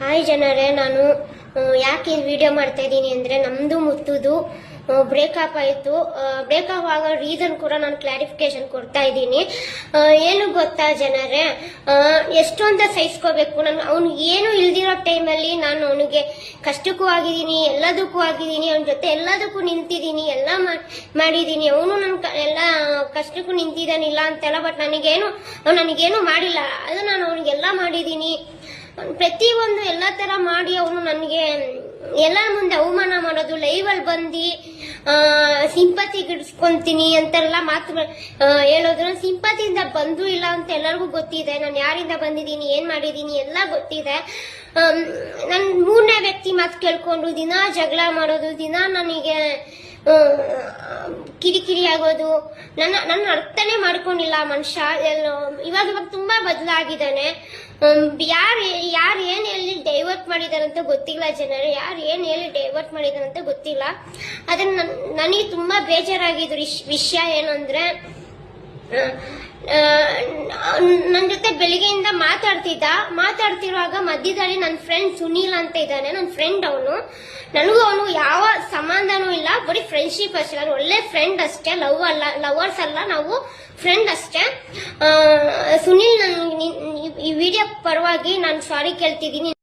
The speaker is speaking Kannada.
ಹಾಯ್ ಜನರೇ, ನಾನು ಯಾಕೆ ಈ ವಿಡಿಯೋ ಮಾಡ್ತಾ ಇದ್ದೀನಿ ಅಂದ್ರೆ ನಮ್ದು ಮುತ್ತುದು ಬ್ರೇಕಪ್ ಆಯ್ತು. ಬ್ರೇಕಪ್ ಆಗೋ ರೀಸನ್ ಕೂಡ ನಾನು ಕ್ಲಾರಿಫಿಕೇಶನ್ ಕೊಡ್ತಾ ಇದ್ದೀನಿ. ಏನು ಗೊತ್ತಾ ಜನರೇ, ಎಷ್ಟು ಅಂತ ಸಹಿಸ್ಕೋಬೇಕು. ನಾನು ಅವ್ನಿಗೆ ಏನು ಇಲ್ದಿರೋ ಟೈಮಲ್ಲಿ ನಾನು ಅವನಿಗೆ ಕಷ್ಟಕ್ಕೂ ಆಗಿದ್ದೀನಿ, ಎಲ್ಲದಕ್ಕೂ ಆಗಿದ್ದೀನಿ, ಅವನ ಜೊತೆ ಎಲ್ಲದಕ್ಕೂ ನಿಂತಿದ್ದೀನಿ, ಎಲ್ಲ ಮಾಡಿದ್ದೀನಿ. ಅವನು ನನ್ನ ಎಲ್ಲ ಕಷ್ಟಕ್ಕೂ ನಿಂತಿದ್ದಾನಿಲ್ಲ ಅಂತೆಲ್ಲ. ಬಟ್ ನನಗೇನು ಮಾಡಿಲ್ಲ, ಅದು ನಾನು ಅವನಿಗೆಲ್ಲ ಮಾಡಿದ್ದೀನಿ. ಪ್ರತಿಯೊಂದು ಎಲ್ಲ ತರ ಮಾಡಿ ಅವನು ನನಗೆ ಎಲ್ಲರ ಮುಂದೆ ಅವಮಾನ ಮಾಡೋದು, ಲೈವ್ ಅಲ್ಲಿ ಬಂದು ಸಿಂಪತಿ ಗಿಡಿಸ್ಕೊಂತೀನಿ ಅಂತೆಲ್ಲ ಮಾತು ಹೇಳೋದು. ನಾನು ಸಿಂಪತಿಯಿಂದ ಬಂದು ಇಲ್ಲ ಅಂತ ಎಲ್ಲರಿಗೂ ಗೊತ್ತಿದೆ. ನಾನು ಯಾರಿಂದ ಬಂದಿದ್ದೀನಿ, ಏನ್ ಮಾಡಿದ್ದೀನಿ ಎಲ್ಲ ಗೊತ್ತಿದೆ. ನನ್ ಮೂರನೇ ವ್ಯಕ್ತಿ ಮಾತು ಕೇಳ್ಕೊಂಡು ದಿನ ಜಗಳ ಮಾಡೋದು, ದಿನ ನನಗೆ ಕಿರಿಕಿರಿ ಆಗೋದು, ನನ್ನ ಅರ್ಥನೇ ಮಾಡ್ಕೊಂಡಿಲ್ಲ ಮನುಷ್ಯ. ಇವಾಗ ತುಂಬಾ ಬದಲಾಗಿದ್ದಾನೆ. ಯಾರು ಏನ್ ಹೇಳಿ ಡೈವರ್ಟ್ ಮಾಡಿದಾರಂತ ಗೊತ್ತಿಲ್ಲ ಜನರೇ, ಯಾರು ಏನ್ ಹೇಳಿ ಡೈವರ್ಟ್ ಮಾಡಿದಾರಂತ ಗೊತ್ತಿಲ್ಲ. ಆದ್ರೆ ನನಗೆ ತುಂಬಾ ಬೇಜಾರಾಗಿದ್ದು ವಿಷಯ ಏನಂದ್ರೆ, ನನ್ನ ಜೊತೆ ಬೆಳಿಗ್ಗೆಯಿಂದ ಮಾತಾಡ್ತಿರುವಾಗ ಮಧ್ಯದಲ್ಲಿ ನನ್ನ ಫ್ರೆಂಡ್ ಸುನೀಲ್ ಅಂತ ಇದ್ದಾನೆ, ನನ್ನ ಫ್ರೆಂಡ್. ನನಗೂ ಅವನು ಯಾವ ಸಂಬಂಧನೂ ಇಲ್ಲ, ಬರೀ ಫ್ರೆಂಡ್ಶಿಪ್ ಅಷ್ಟೇ. ನಾನು ಒಳ್ಳೆ ಫ್ರೆಂಡ್ ಅಷ್ಟೇ, ಲವರ್ಸ್ ಅಲ್ಲ, ನಾವು ಫ್ರೆಂಡ್ ಅಷ್ಟೇ. ಸುನೀಲ್, ಈ ವಿಡಿಯೋ ಪರವಾಗಿ ನಾನು ಸಾರಿ ಕೇಳ್ತಿದ್ದೀನಿ.